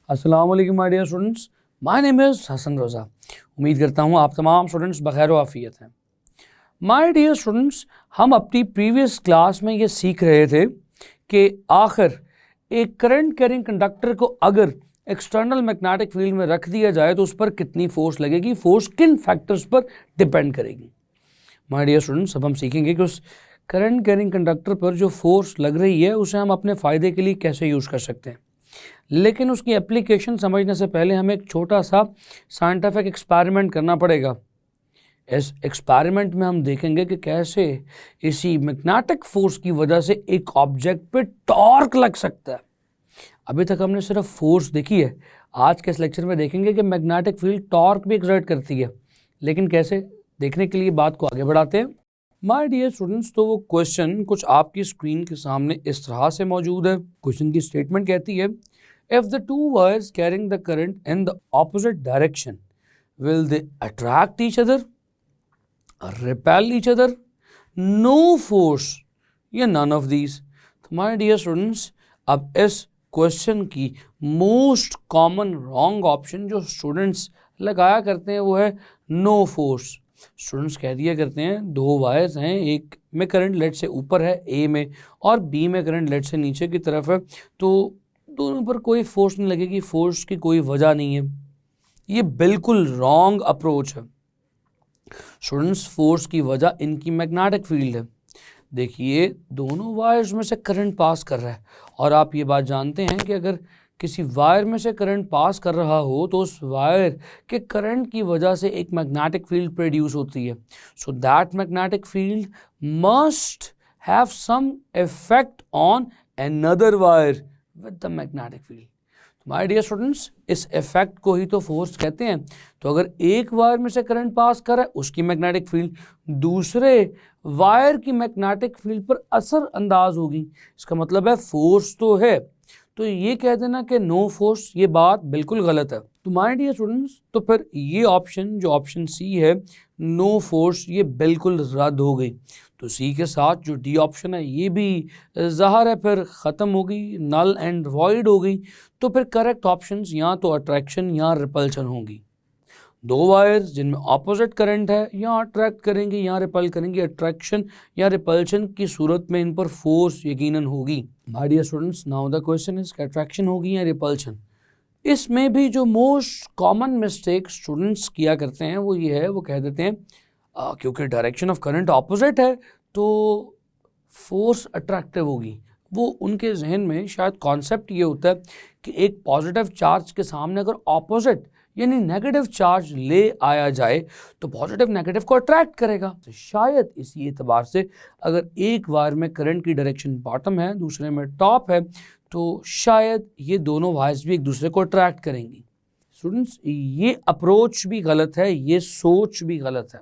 अस्सलाम वालेकुम my dear students, my name is Hasan Raza. उम्मीद करता हूँ आप तमाम स्टूडेंट्स बखैर व आफियत हैं। माय डियर स्टूडेंट्स, हम अपनी प्रीवियस क्लास में ये सीख रहे थे कि आखिर एक करंट कैरिंग कंडक्टर को अगर एक्सटर्नल मैग्नेटिक फील्ड में रख दिया जाए तो उस पर कितनी फोर्स लगेगी, फोर्स किन फैक्टर्स पर डिपेंड करेगी। माय डियर स्टूडेंट्स, अब हम सीखेंगे कि उस करंट कैरिंग कंडक्टर पर जो फोर्स लग रही है उसे हम अपने फ़ायदे के लिए कैसे यूज़ कर सकते हैं। लेकिन उसकी एप्लीकेशन समझने से पहले हमें एक छोटा सा साइंटिफिक एक्सपेरिमेंट करना पड़ेगा। इस एक्सपेरिमेंट में हम देखेंगे कि कैसे इसी मैग्नेटिक फोर्स की वजह से एक ऑब्जेक्ट पे टॉर्क लग सकता है। अभी तक हमने सिर्फ फोर्स देखी है, आज के इस लेक्चर में देखेंगे कि मैग्नेटिक फील्ड टॉर्क भी एक्सर्ट करती है। लेकिन कैसे, देखने के लिए बात को आगे बढ़ाते हैं। माय डियर स्टूडेंट्स, तो वो क्वेश्चन कुछ आपकी स्क्रीन के सामने इस तरह से मौजूद है। क्वेश्चन की स्टेटमेंट कहती है, if the two wires carrying the current in the opposite direction, will they attract each other, repel each other, no force या none of these। तो my dear students, अब इस क्वेश्चन की मोस्ट कॉमन रॉन्ग ऑप्शन जो students लगाया करते हैं वो है नो फोर्स। स्टूडेंट्स कह दिया करते हैं दो वायर्स हैं, एक में करंट लेट से ऊपर है ए में और बी में करंट लेट से नीचे की तरफ है, तो दोनों पर कोई फोर्स नहीं लगेगी, फोर्स की कोई वजह नहीं है। ये बिल्कुल रॉन्ग अप्रोच है स्टूडेंट्स। फोर्स की वजह इनकी मैग्नेटिक फील्ड है। देखिए, दोनों वायर्स में से करंट पास कर रहा है और आप ये बात जानते हैं कि अगर किसी वायर में से करंट पास कर रहा हो तो उस वायर के करंट की वजह से एक मैग्नेटिक फील्ड प्रोड्यूस होती है। So that magnetic field must have some effect on another wire with the magnetic field. My dear students, इस इफेक्ट को ही तो फोर्स कहते हैं। तो अगर एक वायर में से करंट पास कर रहा है, उसकी मैग्नेटिक फील्ड दूसरे वायर की मैग्नेटिक फील्ड पर असर अंदाज होगी। इसका मतलब है फोर्स तो है। तो ये कह देना कि नो फोर्स, ये बात बिल्कुल गलत है। तो माय डियर स्टूडेंट्स, तो फिर ये ऑप्शन जो ऑप्शन सी है नो फोर्स, ये बिल्कुल रद्द हो गई। तो सी के साथ जो डी ऑप्शन है ये भी ज़ाहिर है फिर ख़त्म हो गई, नल एंड वॉइड हो गई। तो फिर करेक्ट ऑप्शंस या तो अट्रैक्शन या रिपल्शन होंगी। दो वायर्स जिनमें ऑपोजिट करंट है या अट्रैक्ट करेंगे या रिपल करेंगे। अट्रैक्शन या रिपल्शन की सूरत में इन पर फोर्स यकीनन होगी। My dear students, now the question is attraction होगी या रिपल्शन। इसमें भी जो मोस्ट कॉमन मिस्टेक स्टूडेंट्स किया करते हैं वो ये है, वो कह देते हैं क्योंकि डायरेक्शन ऑफ करंट ऑपोजिट है तो फोर्स अट्रैक्टिव होगी। वो उनके जहन में शायद कॉन्सेप्ट ये होता है कि एक पॉजिटिव चार्ज के सामने अगर ऑपोजिट यानी नेगेटिव चार्ज ले आया जाए तो पॉजिटिव नेगेटिव को अट्रैक्ट करेगा। तो शायद इसी एतबार से अगर एक वायर में करंट की डायरेक्शन बॉटम है, दूसरे में टॉप है, तो शायद ये दोनों वायर्स भी एक दूसरे को अट्रैक्ट करेंगी। स्टूडेंट्स, ये अप्रोच भी गलत है, ये सोच भी गलत है।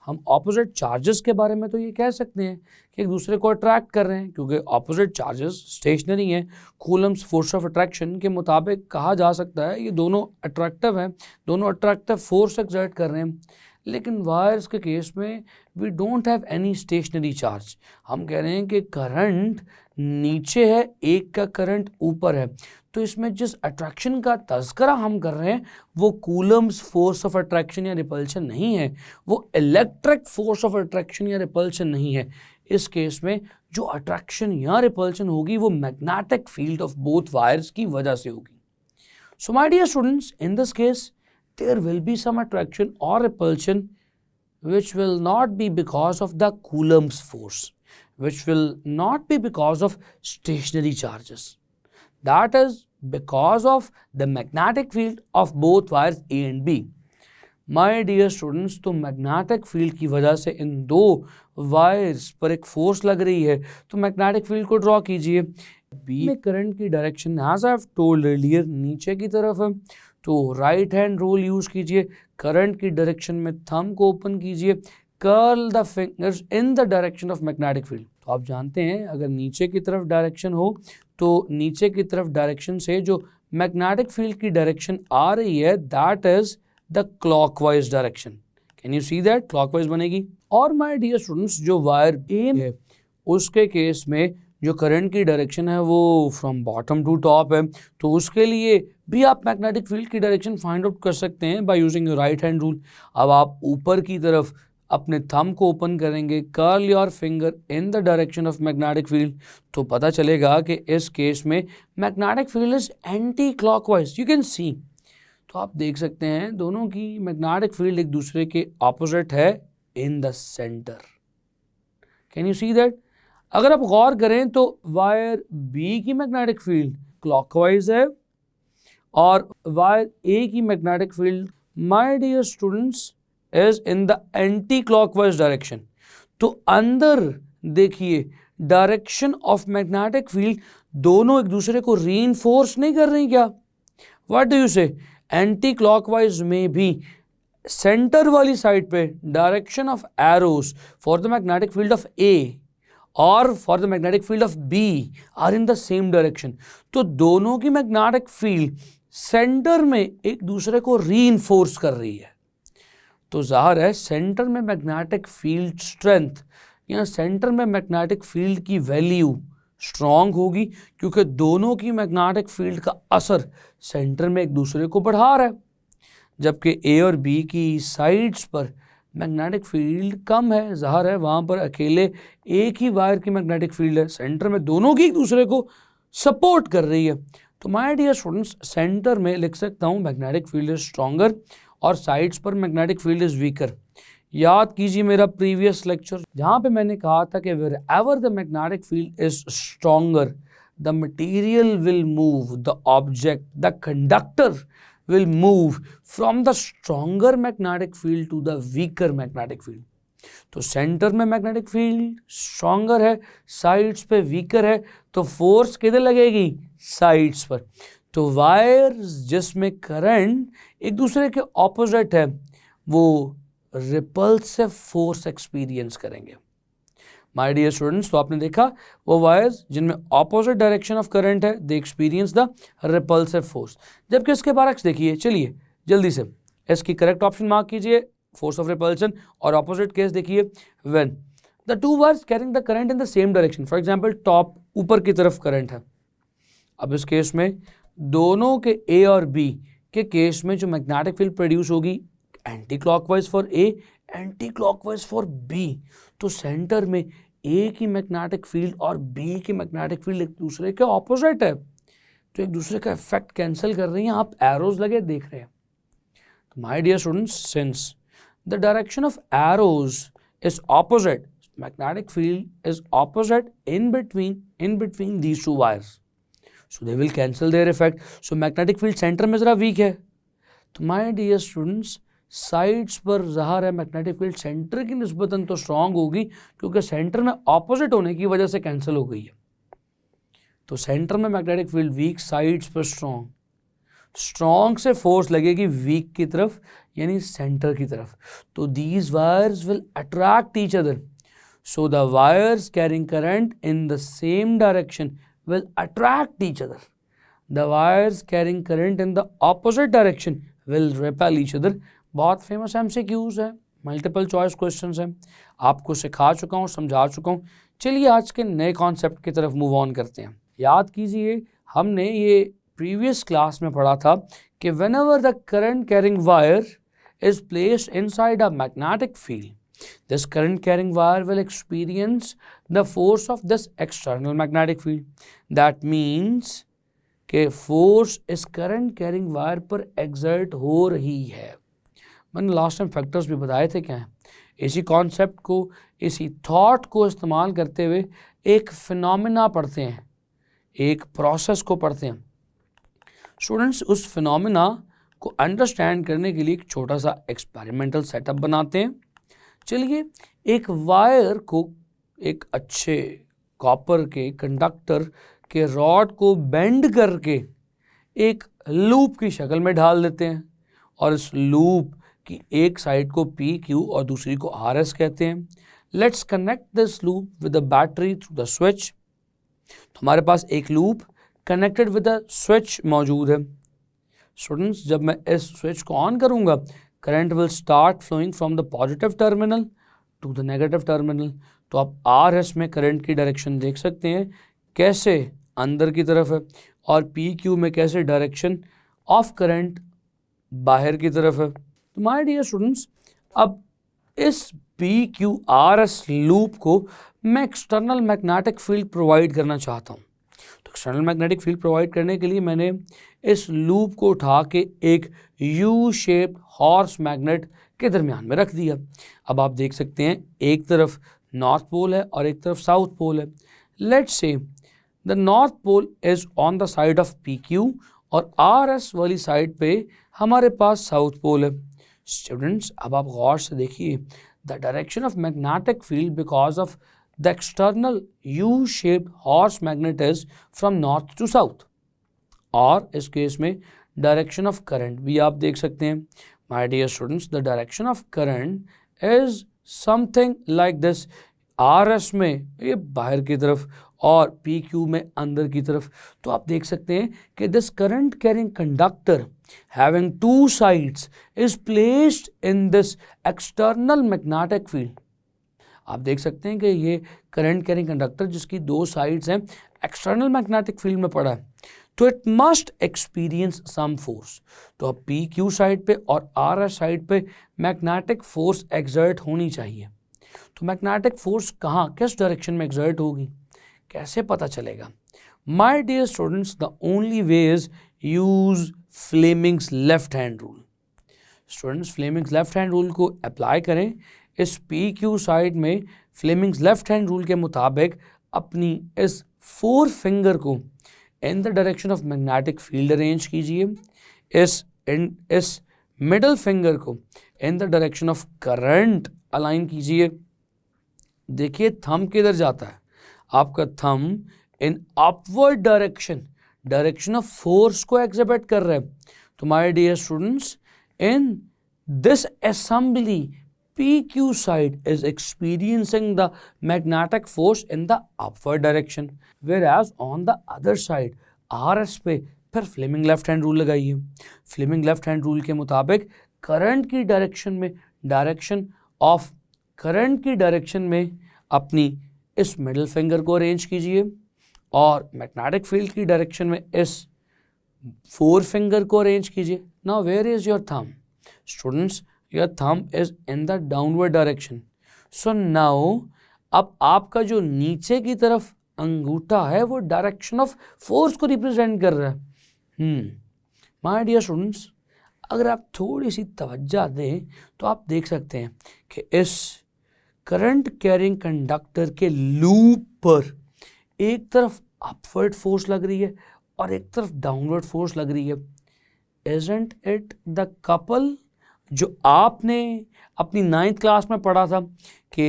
हम ऑपोजिट चार्जेस के बारे में तो ये कह सकते हैं कि एक दूसरे को अट्रैक्ट कर रहे हैं क्योंकि ऑपोजिट चार्जेस स्टेशनरी हैं। कूलम्स फोर्स ऑफ अट्रैक्शन के मुताबिक कहा जा सकता है ये दोनों अट्रैक्टिव हैं, दोनों अट्रैक्टिव फोर्स एक्सर्ट कर रहे हैं। लेकिन वायर्स के केस में we don't have any stationary charge. हम कह रहे हैं कि करंट नीचे है, एक का करंट ऊपर है, तो इसमें जिस अट्रैक्शन का तज़किरा हम कर रहे हैं वो कूलम्स फोर्स ऑफ अट्रैक्शन या रिपल्शन नहीं है, वो इलेक्ट्रिक फोर्स ऑफ अट्रैक्शन या रिपल्शन नहीं है। इस केस में जो अट्रैक्शन या रिपल्शन होगी वो magnetic field of both wires की वजह से होगी। So my dear students, in this case there will be some attraction or repulsion which will not be because of the Coulomb's force, which will not be because of stationary charges. That is because of the magnetic field of both wires A and B. My dear students, तो magnetic field की वजह से इन दो wires पर एक force लग रही है, तो मैग्नेटिक फील्ड को ड्रॉ कीजिए। बी में करंट की direction as I have told earlier नीचे की तरफ है, तो राइट हैंड रूल यूज कीजिए। करंट की डायरेक्शन में थंब को ओपन कीजिए, curl the fingers in the direction of magnetic field. तो आप जानते हैं अगर नीचे की तरफ डायरेक्शन हो तो नीचे की तरफ डायरेक्शन से जो मैग्नेटिक फील्ड की डायरेक्शन आ रही है that is the clockwise direction. Can you see that? Clockwise बनेगी। और माय डियर स्टूडेंट्स, जो वायर ए है उसके केस में जो करंट की डायरेक्शन है वो फ्रॉम बॉटम टू टॉप है, तो उसके लिए भी आप मैग्नेटिक फील्ड की डायरेक्शन फाइंड आउट कर सकते हैं by using your right hand rule. अब आप ऊपर की तरफ अपने थंब को ओपन करेंगे, curl your finger in the direction of magnetic field, तो पता चलेगा कि इस केस में magnetic field is anti clockwise. You can see, तो आप देख सकते हैं दोनों की मैग्नेटिक फील्ड एक दूसरे के ऑपोजिट है in the centre. Can you see that? अगर आप गौर करें तो वायर बी की मैग्नेटिक फील्ड क्लॉकवाइज है और वायर ए की magnetic field, my dear students, is in the anti clockwise direction. तो अंदर देखिए डायरेक्शन ऑफ मैग्नेटिक फील्ड दोनों एक दूसरे को रीइंफोर्स नहीं कर रही क्या? What do you say? Anti clockwise में भी सेंटर वाली साइड पे direction of arrows for the magnetic field of A और for the magnetic field of B are in the same direction. तो दोनों की मैग्नेटिक फील्ड सेंटर में एक दूसरे को रीइंफोर्स कर रही है। तो जाहिर है सेंटर में मैग्नेटिक फील्ड स्ट्रेंथ या सेंटर में मैग्नेटिक फील्ड की वैल्यू स्ट्रांग होगी, क्योंकि दोनों की मैग्नेटिक फील्ड का असर सेंटर में एक दूसरे को बढ़ा रहा है, जबकि ए और बी की साइड्स पर मैग्नेटिक फील्ड कम है। ज़ाहिर है वहाँ पर अकेले एक ही वायर की मैग्नेटिक फील्ड है, सेंटर में दोनों की एक दूसरे को सपोर्ट कर रही है। तो माय डियर स्टूडेंट्स, सेंटर में लिख सकता हूँ मैग्नेटिक फील्ड इज स्ट्रॉन्गर और साइड्स पर मैग्नेटिक फील्ड इज वीकर। याद कीजिए मेरा प्रीवियस लेक्चर जहाँ पे मैंने कहा था कि wherever the magnetic field is stronger the material will move, the object, the conductor will move from the stronger magnetic field to the weaker magnetic field। तो सेंटर में मैग्नेटिक फील्ड स्ट्रॉन्गर है, sides पे weaker है, तो force किधर लगेगी? Sides पर। तो वायर्स जिसमें करंट एक दूसरे के ऑपोजिट है वो रिपल्सिव फोर्स एक्सपीरियंस करेंगे। माय डियर स्टूडेंट्स, तो आपने देखा वो वायर्स जिनमें ऑपोजिट डायरेक्शन ऑफ करंट है दे एक्सपीरियंस द रिपल्सिव फोर्स। जबकि इसके बरक्स देखिए, चलिए जल्दी से इसकी करेक्ट ऑप्शन मार्क कीजिए, फोर्स ऑफ रिपल्सन, और ऑपोजिट केस देखिए when the two wires carrying the current in the same direction. For example top ऊपर की तरफ करंट है। अब इस केस में दोनों के ए और बी के केस में जो मैग्नेटिक फील्ड प्रोड्यूस होगी anti clockwise for A, anti clockwise for B. तो सेंटर में ए की मैग्नेटिक फील्ड और बी की मैग्नेटिक फील्ड एक दूसरे के ऑपोजिट है, तो एक दूसरे का इफेक्ट कैंसिल कर रही हैं। आप एरोज लगे देख रहे हैं। तो my dear students, since the direction of arrows is opposite, magnetic field is opposite in between these two wires, so they will cancel their effect. So magnetic field centre में जरा वीक है। तो my dear students, sides पर ज़ाहिर है magnetic field centre की निस्बतन तो strong होगी, क्योंकि सेंटर में ऑपोजिट होने की वजह से कैंसिल हो गई है। तो सेंटर में मैग्नेटिक फील्ड वीक, साइड्स पर स्ट्रांग से फोर्स लगेगी वीक की तरफ यानी सेंटर की तरफ। तो these wires will attract each other, so the wires carrying current in the same direction will attract each other, the wires carrying current in the opposite direction will repel each other. बहुत famous MCQs है, multiple choice questions हैं, आपको सिखा चुका हूँ, समझा चुका हूँ। चलिए आज के नए कॉन्सेप्ट की तरफ मूव ऑन करते हैं। याद कीजिए हमने ये प्रीवियस क्लास में पढ़ा था कि whenever the current carrying wire is placed inside a magnetic field, this current carrying wire will experience the force of this external magnetic field. That means कि फोर्स इस करंट कैरिंग वायर पर exert हो रही है। मैंने last time factors भी बताए थे क्या हैं। इसी कॉन्सेप्ट को, इसी थॉट को इस्तेमाल करते हुए एक फिनोमिना पढ़ते हैं, एक प्रोसेस को पढ़ते हैं। स्टूडेंट्स, उस फिनोमिना को अंडरस्टैंड करने के लिए एक छोटा सा एक्सपेरिमेंटल सेटअप बनाते हैं। चलिए, एक वायर को एक अच्छे कॉपर के कंडक्टर के रॉड को बेंड करके एक लूप की शक्ल में ढाल देते हैं, और इस लूप कि एक साइड को PQ और दूसरी को RS कहते हैं। Let's connect this loop with a battery through the switch. तो हमारे पास एक loop connected with a switch मौजूद है। स्टूडेंट्स, जब मैं इस स्विच को ऑन करूंगा, current will start flowing from the positive terminal to the negative terminal. तो आप RS में करंट की डायरेक्शन देख सकते हैं कैसे अंदर की तरफ है और पी क्यू में कैसे डायरेक्शन ऑफ करंट बाहर की तरफ है। तो माय डियर स्टूडेंट्स, अब इस P Q R S loop को मैं एक्सटर्नल मैग्नेटिक फील्ड प्रोवाइड करना चाहता हूँ। तो एक्सटर्नल मैग्नेटिक फील्ड प्रोवाइड करने के लिए मैंने इस लूप को उठा के एक यू शेप्ड हॉर्स मैग्नेट के दरमियान में रख दिया। अब आप देख सकते हैं एक तरफ नॉर्थ पोल है और एक तरफ साउथ पोल है। Let's say the north pole is on the side of P Q और आर एस वाली साइड पे हमारे पास साउथ पोल है। स्टूडेंट्स, अब आप गौर से देखिए, the direction of magnetic field because of the external U shaped horse magnet is from north to south. और इस केस में डायरेक्शन ऑफ करंट भी आप देख सकते हैं। My dear students, the direction of current is something like this. R S में ये बाहर की तरफ और पी क्यू में अंदर की तरफ। तो आप देख सकते हैं कि this current carrying conductor having two sides is placed in this external magnetic field. आप देख सकते हैं कि ये करंट कैरिंग कंडक्टर जिसकी दो साइड्स हैं एक्सटर्नल मैग्नेटिक फील्ड में पड़ा है, तो it must experience some force. तो अब पी क्यू साइड पे और आर एस साइड पे मैग्नेटिक फोर्स एक्सर्ट होनी चाहिए। तो मैग्नेटिक फोर्स कहाँ किस डायरेक्शन में एक्सर्ट होगी, कैसे पता चलेगा? My dear students, the only way is use Fleming's left hand rule. Students, Fleming's left hand rule को अप्लाई करें। इस पी क्यू साइड में फ्लेमिंग्स लेफ्ट हैंड रूल के मुताबिक अपनी इस फोर फिंगर को in the direction of magnetic field arrange कीजिए। इस मिडल फिंगर को in the direction of current align कीजिए। देखिए थंब किधर जाता है, आपका thumb in upward direction of force को एग्जिबिट कर रहा है। तो my dear students, in this assembly PQ side is experiencing the magnetic force in the upward direction, whereas on the other side RS पे फिर फ्लेमिंग लेफ्ट हैंड रूल लगाइए। Fleming left hand rule के मुताबिक current की direction में अपनी इस middle finger को अरेंज कीजिए और मैग्नेटिक फील्ड की डायरेक्शन में इस फोर फिंगर को अरेंज कीजिए। Now where is your thumb? Students, your thumb is in the downward direction. So now अब आपका जो नीचे की तरफ अंगूठा है वो डायरेक्शन ऑफ फोर्स को रिप्रेजेंट कर रहा है। माय डियर स्टूडेंट्स, अगर आप थोड़ी सी तवज्जो दें तो आप देख सकते हैं कि इस करंट कैरिंग कंडक्टर के लूप पर एक तरफ अपवर्ड फोर्स लग रही है और एक तरफ डाउनवर्ड फोर्स लग रही है। Isn't it the couple जो आपने अपनी 9th क्लास में पढ़ा था कि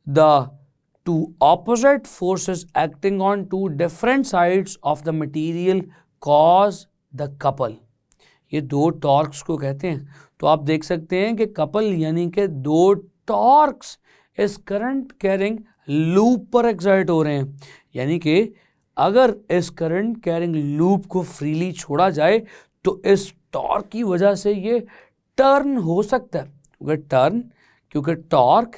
the two opposite forces acting on two different sides of the material cause the couple. ये दो टॉर्क्स को कहते हैं। तो आप देख सकते हैं कि कपल यानी कि दो टॉर्क्स इस करंट कैरिंग लूप पर एक्सर्ट हो रहे हैं। यानी कि अगर इस करंट कैरिंग लूप को फ्रीली छोड़ा जाए तो इस टॉर्क की वजह से ये टर्न हो सकता है। क्योंकि टॉर्क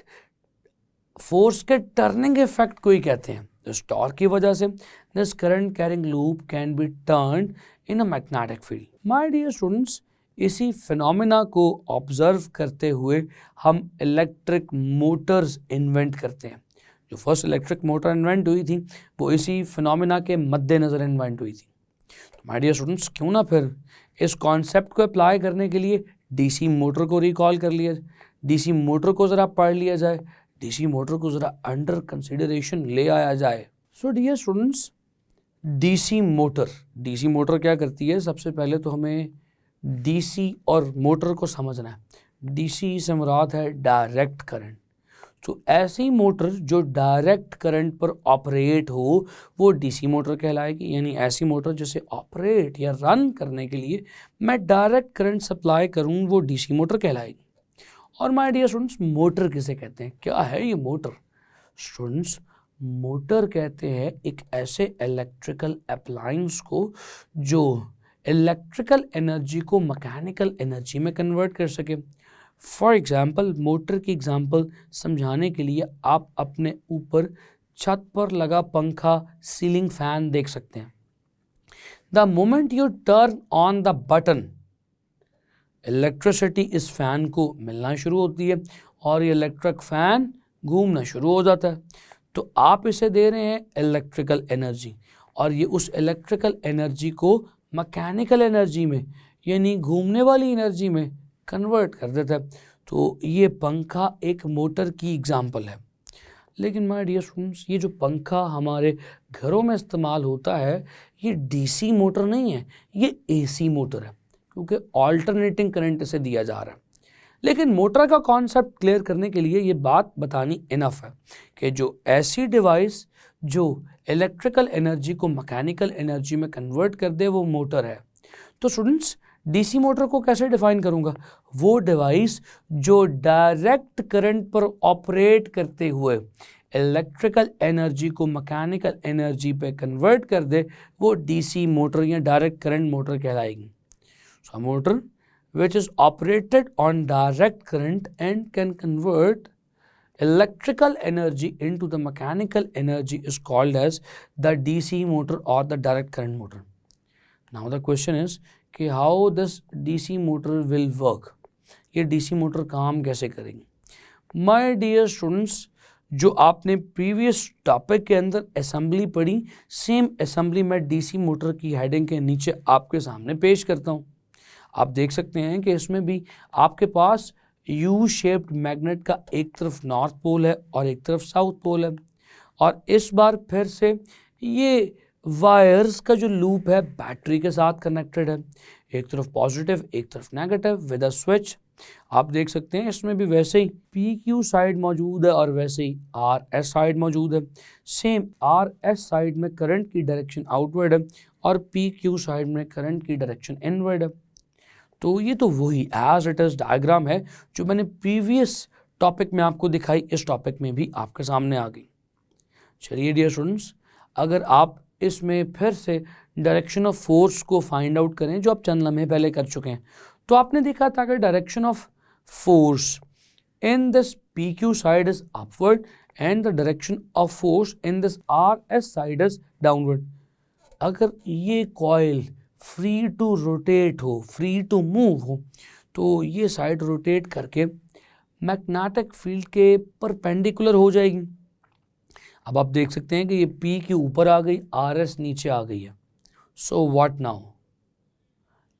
फोर्स के टर्निंग इफेक्ट को ही कहते हैं। इस टॉर्क की वजह से this current carrying loop can be turned in a magnetic field. My dear students, इसी फिनोमेना को ऑब्जर्व करते हुए हम इलेक्ट्रिक मोटर्स इन्वेंट करते हैं। जो फर्स्ट इलेक्ट्रिक मोटर इन्वेंट हुई थी वो इसी फिनोमेना के मद्देनज़र इन्वेंट हुई थी। तो माय डियर स्टूडेंट्स, क्यों ना फिर इस कॉन्सेप्ट को अप्लाई करने के लिए डीसी मोटर को रिकॉल कर लिया, डीसी मोटर को ज़रा पढ़ लिया जाए, डीसी मोटर को ज़रा अंडर कंसिडरेशन ले आया जाए। So dear students, DC motor क्या करती है? सबसे पहले तो हमें डीसी और मोटर को समझना है। डीसी से मुराद है डायरेक्ट करंट। तो ऐसी मोटर जो डायरेक्ट करंट पर ऑपरेट हो वो डीसी मोटर कहलाएगी। यानी ऐसी मोटर जिसे ऑपरेट या रन करने के लिए मैं डायरेक्ट करंट सप्लाई करूं वो डीसी मोटर कहलाएगी। और माय डियर स्टूडेंट्स, मोटर किसे कहते हैं? क्या है ये मोटर? स्टूडेंट्स, मोटर कहते हैं एक ऐसे इलेक्ट्रिकल अप्लायंस को जो इलेक्ट्रिकल एनर्जी को मैकेनिकल एनर्जी में कन्वर्ट कर सके। फॉर एग्ज़ाम्पल, मोटर की एग्ज़ाम्पल समझाने के लिए आप अपने ऊपर छत पर लगा पंखा, सीलिंग फैन देख सकते हैं। The moment U turn on the button, electricity इस फैन को मिलना शुरू होती है और ये इलेक्ट्रिक फैन घूमना शुरू हो जाता है। तो आप इसे दे रहे हैं इलेक्ट्रिकल एनर्जी और ये उस इलेक्ट्रिकल एनर्जी को मैकेनिकल एनर्जी में यानी घूमने वाली एनर्जी में कन्वर्ट कर देता है। तो ये पंखा एक मोटर की एग्जांपल है। लेकिन माय डियर स्टूडेंट्स, ये जो पंखा हमारे घरों में इस्तेमाल होता है ये डीसी मोटर नहीं है, ये एसी मोटर है, क्योंकि ऑल्टरनेटिंग करंट इसे दिया जा रहा है। लेकिन मोटर का कॉन्सेप्ट क्लियर करने के लिए ये बात बतानी इनफ है कि जो ऐसी डिवाइस जो इलेक्ट्रिकल एनर्जी को मैकेनिकल एनर्जी में कन्वर्ट कर दे वो मोटर है। तो स्टूडेंट्स, डीसी मोटर को कैसे डिफाइन करूंगा? वो डिवाइस जो डायरेक्ट करंट पर ऑपरेट करते हुए इलेक्ट्रिकल एनर्जी को मैकेनिकल एनर्जी पे कन्वर्ट कर दे वो डीसी मोटर या डायरेक्ट करंट मोटर कहलाएगी। So motor which is operated on direct current and can convert electrical energy into the mechanical energy is called as the DC motor or the direct current motor. Now the question is कि how this DC motor will work? ये DC motor काम कैसे करेंगे? My dear students, जो आपने previous topic के अंदर assembly पढ़ी, सेम असेंबली मैं DC मोटर की हेडिंग के नीचे आपके सामने पेश करता हूँ। आप देख सकते हैं कि इसमें भी आपके पास यू शेप्ड मैग्नेट का एक तरफ नॉर्थ पोल है और एक तरफ साउथ पोल है और इस बार फिर से ये वायर्स का जो लूप है बैटरी के साथ कनेक्टेड है, एक तरफ पॉजिटिव एक तरफ नेगेटिव विद अ स्विच। आप देख सकते हैं इसमें भी वैसे ही पी क्यू साइड मौजूद है और वैसे ही आर एस साइड मौजूद है। सेम आर एस साइड में करंट की डायरेक्शन आउटवर्ड है और पी क्यू साइड में करंट की डायरेक्शन इनवर्ड है। तो ये तो वही एज इट इज डायग्राम है जो मैंने प्रीवियस टॉपिक में आपको दिखाई, इस टॉपिक में भी आपके सामने आ गई। चलिए डियर स्टूडेंट्स, अगर आप इसमें फिर से डायरेक्शन ऑफ फोर्स को फाइंड आउट करें जो आप चंद लम्हे पहले कर चुके हैं, तो आपने देखा था कि direction of force in this P Q side is upward and the direction of force in this R S side is downward. अगर ये कॉइल फ्री टू रोटेट हो, फ्री टू मूव हो, तो ये साइड रोटेट करके magnetic field के perpendicular हो जाएगी। अब आप देख सकते हैं कि ये पी के ऊपर आ गई, आर एस नीचे आ गई है। So what now?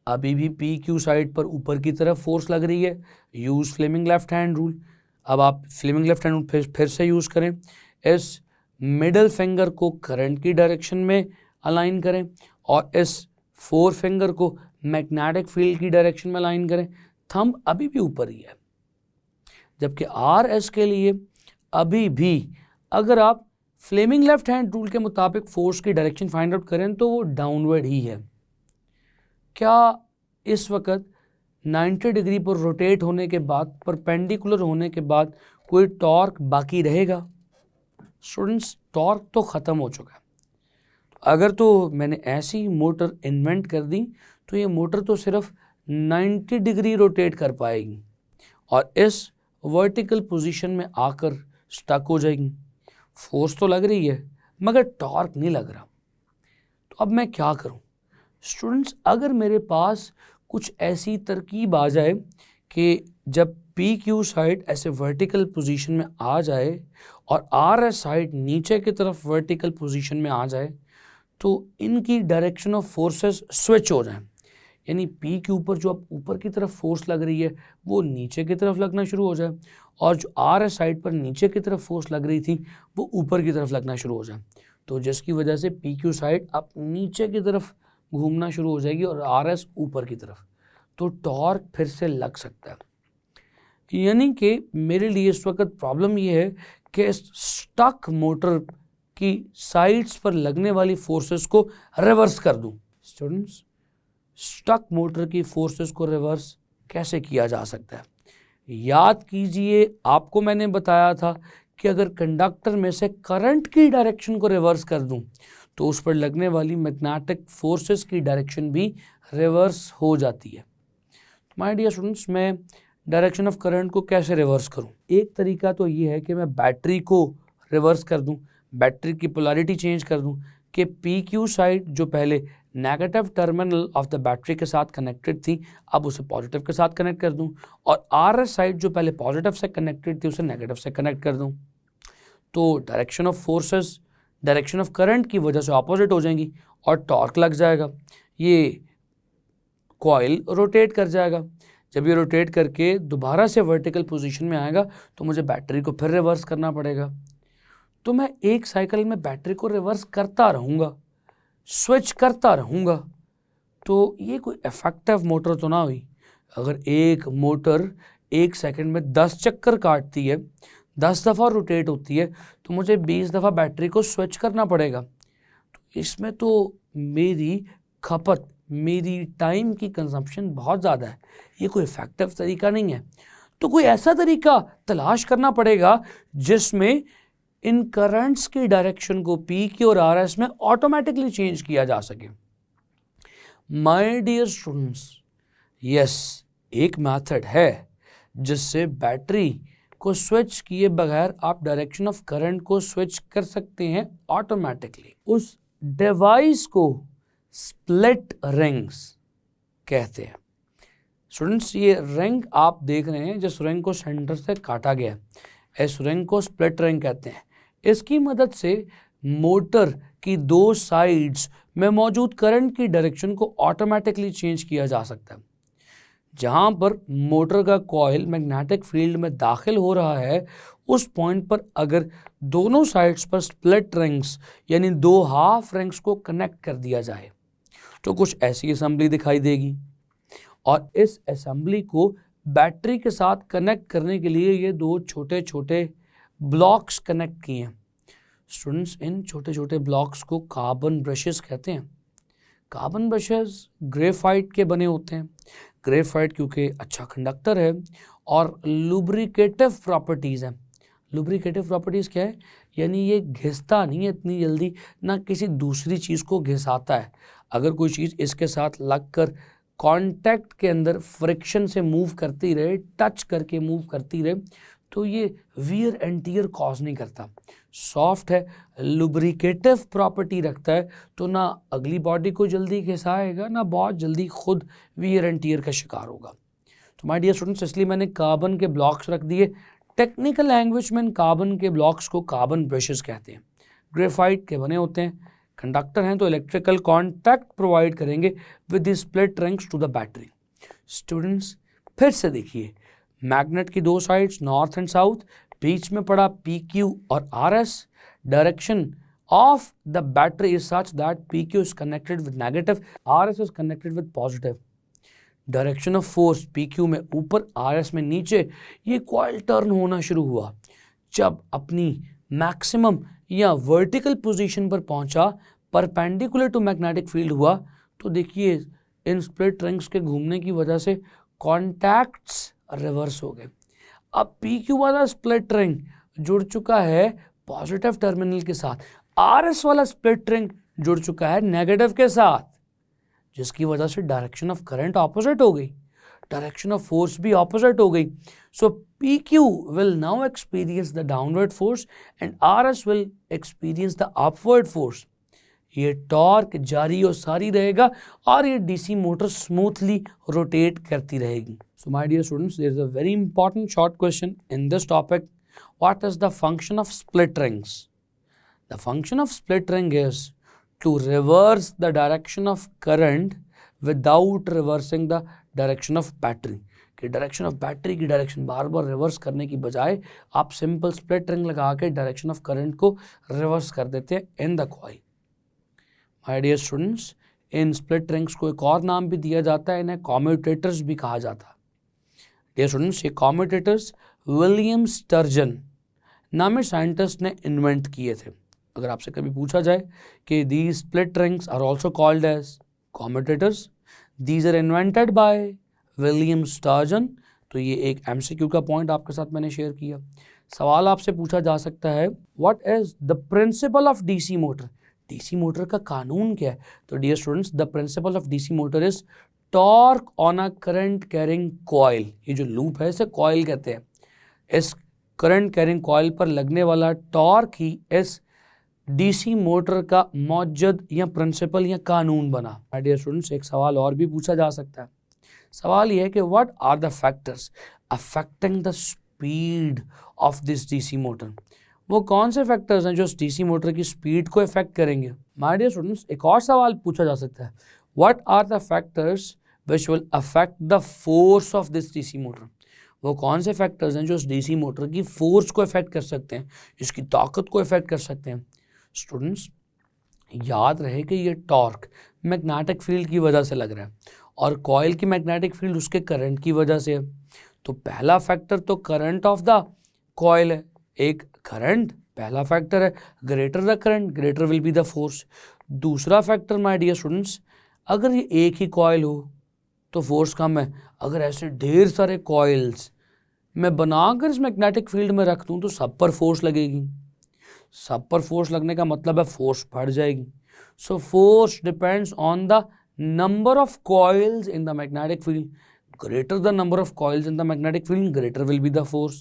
अभी भी पी क्यू साइड पर ऊपर की तरफ फोर्स लग रही है, use Fleming left hand rule. अब आप फ्लेमिंग लेफ्ट हैंड रूल फिर से यूज करें, इस मिडल फिंगर को करंट की डायरेक्शन में अलाइन करें और इस फोर फिंगर को मैग्नेटिक फील्ड की डायरेक्शन में अलाइन करें। थंब अभी भी ऊपर ही है, जबकि आर एस के लिए अभी भी अगर आप फ्लेमिंग लेफ्ट हैंड रूल के मुताबिक फोर्स की डायरेक्शन फाइंड आउट करें तो वो डाउनवर्ड ही है। क्या इस वक्त 90 डिग्री पर रोटेट होने के बाद, परपेंडिकुलर होने के बाद कोई टॉर्क बाकी रहेगा? स्टूडेंट्स, टॉर्क तो ख़त्म हो चुका है। अगर तो मैंने ऐसी मोटर इन्वेंट कर दी तो ये मोटर तो सिर्फ 90 डिग्री रोटेट कर पाएगी और इस वर्टिकल पोजीशन में आकर स्टक हो जाएगी। फोर्स तो लग रही है मगर टॉर्क नहीं लग रहा। तो अब मैं क्या करूं? स्टूडेंट्स, अगर मेरे पास कुछ ऐसी तरकीब आ जाए कि जब पी क्यू साइड ऐसे वर्टिकल पोजीशन में आ जाए और आर एस साइड नीचे की तरफ वर्टिकल पोजीशन में आ जाए, तो इनकी डायरेक्शन ऑफ फोर्सेस स्विच हो जाए, यानी पी के ऊपर जो अब ऊपर की तरफ फोर्स लग रही है वो नीचे की तरफ लगना शुरू हो जाए और जो आर एस साइड पर नीचे की तरफ फोर्स लग रही थी वो ऊपर की तरफ लगना शुरू हो जाए। तो जिसकी वजह से पी क्यू साइड अब नीचे की तरफ घूमना शुरू हो जाएगी और आर एस ऊपर की तरफ, तो टॉर्क फिर से लग सकता है। यानी कि मेरे लिए इस वक्त प्रॉब्लम ये है कि स्टक मोटर की साइड्स पर लगने वाली फोर्सेस को रिवर्स कर दूं। स्टूडेंट्स, स्टक मोटर की फोर्सेस को रिवर्स कैसे किया जा सकता है? याद कीजिए, आपको मैंने बताया था कि अगर कंडक्टर में से करंट की डायरेक्शन को रिवर्स कर दूं तो उस पर लगने वाली मैग्नेटिक फोर्सेस की डायरेक्शन भी रिवर्स हो जाती है। माय डियर स्टूडेंट्स, मैं डायरेक्शन ऑफ करंट को कैसे रिवर्स करूं? एक तरीका तो ये है कि मैं बैटरी को रिवर्स कर दूं। बैटरी की पोलैरिटी चेंज कर दूं कि पी क्यू साइड जो पहले negative terminal of the battery के साथ कनेक्टेड थी अब उसे पॉजिटिव के साथ कनेक्ट कर दूं, और आर एस साइड जो पहले पॉजिटिव से कनेक्टेड थी उसे नेगेटिव से कनेक्ट कर दूं, तो direction of forces direction of current की वजह से ऑपोजिट हो जाएंगी और टॉर्क लग जाएगा। ये कॉइल रोटेट कर जाएगा। जब ये रोटेट करके दोबारा से वर्टिकल पोजीशन में आएगा तो मुझे बैटरी को फिर रिवर्स करना पड़ेगा। तो मैं एक साइकिल में बैटरी को रिवर्स करता रहूँगा, स्विच करता रहूँगा। तो ये कोई इफेक्टिव मोटर तो ना हुई। अगर एक मोटर एक सेकंड में 10 चक्कर काटती है, 10 दफ़ा रोटेट होती है, तो मुझे 20 दफ़ा बैटरी को स्विच करना पड़ेगा। तो इसमें तो मेरी खपत, मेरी टाइम की कंजम्पशन बहुत ज़्यादा है। ये कोई इफेक्टिव तरीका नहीं है। तो कोई ऐसा तरीका तलाश करना पड़ेगा जिसमें इन करंट्स की डायरेक्शन को पी क्यू और आर एस में ऑटोमेटिकली चेंज किया जा सके। माय डियर स्टूडेंट्स, यस, एक मेथड है जिससे बैटरी को स्विच किए बगैर आप डायरेक्शन ऑफ करंट को स्विच कर सकते हैं ऑटोमेटिकली। उस डिवाइस को स्प्लिट रिंग्स कहते हैं। स्टूडेंट्स, ये रिंग आप देख रहे हैं, जिस रिंग को सेंटर से काटा गया है, इस रिंग को स्प्लिट रिंग कहते हैं। इसकी मदद से मोटर की दो साइड्स में मौजूद करंट की डायरेक्शन को ऑटोमेटिकली चेंज किया जा सकता है। जहां पर मोटर का कॉइल मैग्नेटिक फील्ड में दाखिल हो रहा है, उस पॉइंट पर अगर दोनों साइड्स पर स्प्लिट रिंग्स यानी दो हाफ रिंग्स को कनेक्ट कर दिया जाए तो कुछ ऐसी असेंबली दिखाई देगी। और इस असेंबली को बैटरी के साथ कनेक्ट करने के लिए ये दो छोटे छोटे ब्लॉक्स कनेक्ट किए हैं। स्टूडेंट्स, इन छोटे छोटे ब्लॉक्स को कार्बन ब्रशेस कहते हैं। कार्बन ब्रशेस ग्रेफाइट के बने होते हैं। ग्रेफाइट क्योंकि अच्छा कंडक्टर है और लुब्रिकेटिव प्रॉपर्टीज़ हैं। लुब्रिकेटिव प्रॉपर्टीज़ क्या है? यानी ये घिसता नहीं है इतनी जल्दी, ना किसी दूसरी चीज़ को घिसाता है। अगर कोई चीज़ इसके साथ लगकर कांटेक्ट के अंदर फ्रिक्शन से मूव करती रहे, टच करके मूव करती रहे, तो ये वियर एंड टियर कॉज नहीं करता। सॉफ्ट है, लुब्रिकेटिव प्रॉपर्टी रखता है, तो ना अगली बॉडी को जल्दी घिसाएगा, ना बहुत जल्दी खुद वियर एंड टियर का शिकार होगा। तो माय डियर स्टूडेंट्स, इसलिए मैंने कार्बन के ब्लॉक्स रख दिए। टेक्निकल लैंग्वेज में इन कार्बन के ब्लॉक्स को कार्बन ब्रशेस कहते हैं। ग्रेफाइट के बने होते हैं, कंडक्टर हैं तो इलेक्ट्रिकल कॉन्टैक्ट प्रोवाइड करेंगे with the split rings to the battery. Students, फिर से देखिए, मैग्नेट की दो साइड्स नॉर्थ एंड साउथ, बीच में पड़ा पी क्यू और R S. Direction of the battery is such that P Q is connected with negative, R S is connected with positive. Direction of force P Q में ऊपर, are S में नीचे। ये coil turn होना शुरू हुआ। जब अपनी मैक्सिमम या वर्टिकल पोजीशन पर पहुंचा, परपेंडिकुलर टू मैग्नेटिक फील्ड हुआ, तो देखिए इन स्प्लिट रिंग्स के घूमने की वजह से कॉन्टैक्ट्स रिवर्स हो गए। अब पी क्यू वाला स्प्लिट रिंग जुड़ चुका है पॉजिटिव टर्मिनल के साथ, आर एस वाला स्प्लिट रिंग जुड़ चुका है नेगेटिव के साथ, जिसकी वजह से डायरेक्शन ऑफ करंट ऑपोजिट हो गई, डायरेक्शन ऑफ फोर्स भी ऑपोजिट हो गई। So P Q will now experience the downward force and R S will experience the upward force. ये टॉर्क जारी और सारी रहेगा और ये डीसी मोटर स्मूथली रोटेट करती रहेगी। So my dear students, there is a very important short question in this topic. What is the function of split rings? The function of split ring is to reverse the direction of current without reversing the direction of battery. कि direction of battery की direction बार बार reverse करने की बजाय आप simple split ring लगा के डायरेक्शन ऑफ करंट को रिवर्स कर देते हैं in the coil. My dear students, इन स्प्लिट रिंग्स को एक और नाम भी दिया जाता है, इन्हें कॉम्यूटेटर्स भी कहा जाता है. डियर स्टूडेंट्स, ये कॉम्यूटेटर्स विलियम स्टर्जन नामी साइंटिस्ट ने इन्वेंट किए थे. अगर आपसे कभी पूछा जाए कि these split rings are also called as commutators, these are invented by William Sturgeon, तो ये एक MCQ का पॉइंट आपके साथ मैंने शेयर किया. सवाल आपसे पूछा जा सकता है, what is the principle of DC motor? DC motor का कानून क्या है? तो dear students, the principle of DC motor is torque on a current carrying coil. ये जो लूप है इसे कॉइल कहते हैं. इस करंट कैरिंग कॉइल पर लगने वाला टॉर्क ही इस डीसी मोटर का मौजूद या प्रिंसिपल या कानून बना? माय डियर स्टूडेंट्स, एक सवाल और भी पूछा जा सकता है। सवाल यह है कि what are the factors affecting the speed of this DC motor? वो कौन से फैक्टर्स हैं जो डीसी मोटर की स्पीड को इफेक्ट करेंगे? माय डियर स्टूडेंट्स, एक और सवाल पूछा जा सकता है, what are the factors which will affect the force of this DC motor? वो कौन से फैक्टर्स हैं जो इस डीसी मोटर की फोर्स को इफेक्ट कर सकते हैं, इसकी ताकत को इफेक्ट कर सकते हैं? स्टूडेंट्स, याद रहे कि ये टॉर्क मैग्नेटिक फील्ड की वजह से लग रहा है और कॉइल की मैग्नेटिक फील्ड उसके करंट की वजह से है। तो पहला फैक्टर तो करंट ऑफ द कॉइल है, एक करंट पहला फैक्टर है, greater the current greater will be the force. दूसरा फैक्टर माय डियर स्टूडेंट्स, अगर ये एक ही कॉइल हो तो फोर्स कम है, अगर ऐसे ढेर सारे कॉइल्स मैं बनाकर इस मैग्नेटिक फील्ड में रख दूँ तो सब पर फोर्स लगेगी, सब पर फोर्स लगने का मतलब है फोर्स बढ़ जाएगी। So force depends on the number of coils in the magnetic field, greater the number of coils in the magnetic field, greater will be the force.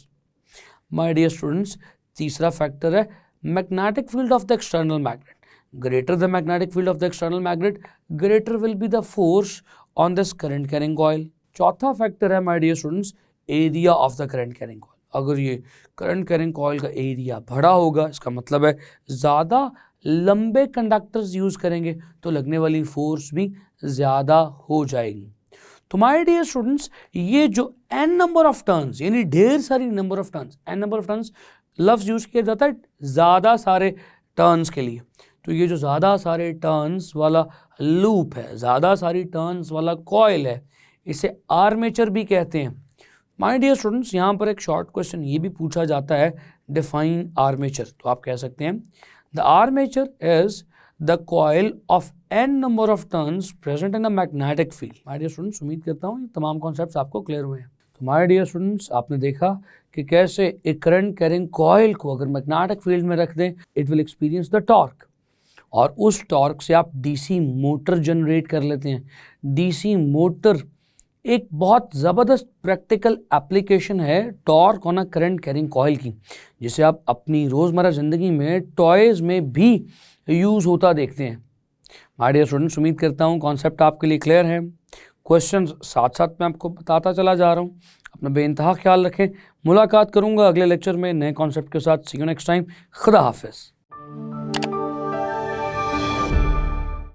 My dear students, तीसरा factor है magnetic field of the external magnet, greater the magnetic field of the external magnet, greater will be the force on this current carrying coil. चौथा factor है my dear students, area of the current carrying coil. अगर ये current carrying coil का area बड़ा होगा, इसका मतलब है ज़्यादा लंबे कंडक्टर्स यूज़ करेंगे तो लगने वाली फोर्स भी ज़्यादा हो जाएगी। तो माय डियर स्टूडेंट्स, ये जो n नंबर ऑफ टर्न्स यानी ढेर सारी number of turns, n number of turns लफ्ज़ यूज़ किया जाता है ज़्यादा सारे टर्न्स के लिए। तो ये जो ज़्यादा सारे टर्न्स वाला लूप है, ज़्यादा सारी टर्न्स वाला कॉइल है, इसे आर्मेचर भी कहते हैं। माय डियर स्टूडेंट्स, यहाँ पर एक शॉर्ट क्वेश्चन ये भी पूछा जाता है, डिफाइन आर्मेचर। तो आप कह सकते हैं the armature is the coil of n number of turns present in the magnetic field. My dear students, उम्मीद करता हूँ ये तमाम कॉन्सेप्ट्स आपको क्लियर हुए हैं। तो माय डियर स्टूडेंट्स, आपने देखा कि कैसे एक करंट कैरिंग कॉइल को अगर मैग्नेटिक फील्ड में रख दें, it will experience the torque, और उस टॉर्क से आप डीसी मोटर जनरेट कर लेते हैं। डीसी मोटर एक बहुत ज़बरदस्त प्रैक्टिकल एप्लीकेशन है torque on a current carrying coil की, जिसे आप अपनी रोज़मर्रा ज़िंदगी में टॉयज़ में भी यूज़ होता देखते हैं। माय डियर स्टूडेंट्स, उम्मीद करता हूँ कॉन्सेप्ट आपके लिए क्लियर है। क्वेश्चंस साथ साथ मैं आपको बताता चला जा रहा हूँ। अपना बेइंतहा ख्याल रखें। मुलाकात करूँगा अगले लेक्चर में नए कॉन्सेप्ट के साथ। सी यू नेक्स्ट टाइम। खुदा हाफिज़।